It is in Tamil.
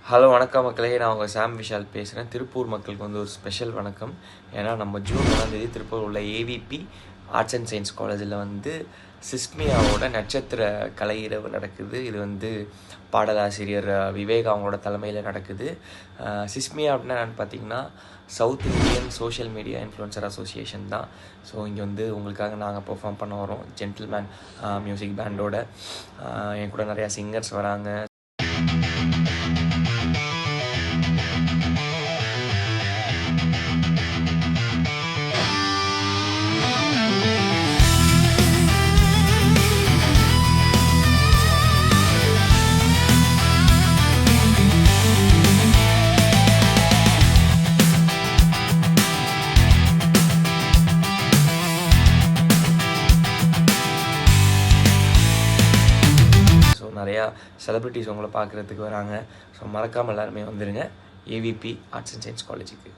ஹலோ வணக்கம் மக்களே, நான் உங்கள் சாம் விஷால் பேசுகிறேன். திருப்பூர் மக்களுக்கு வந்து ஒரு ஸ்பெஷல் வணக்கம். ஏன்னா நம்ம ஜூன் 1 திருப்பூர் உள்ள ஏவிபி ஆர்ட்ஸ் அண்ட் சயின்ஸ் காலேஜில் வந்து சிஸ்மியாவோட நட்சத்திர கலை இரவு நடக்குது. இது வந்து பாடலாசிரியர் விவேக் அவங்களோட தலைமையில் நடக்குது. சிஸ்மியா அப்படின்னா என்னென்னு பார்த்தீங்கன்னா south Indian social media influencer association தான். ஸோ இங்கே வந்து உங்களுக்காக நாங்கள் பெர்ஃபார்ம் பண்ண வரோம். ஜென்டில்மேன் மியூசிக் பேண்டோட என் கூட நிறையா சிங்கர்ஸ் வராங்க. நிறையா செலிப்ரிட்டிஸ் உங்களை பார்க்குறதுக்கு வராங்க. ஸோ மறக்காமல் எல்லாருமே வந்துடுங்க ஏவிபி ஆர்ட்ஸ் அண்ட் சயின்ஸ் காலேஜுக்கு.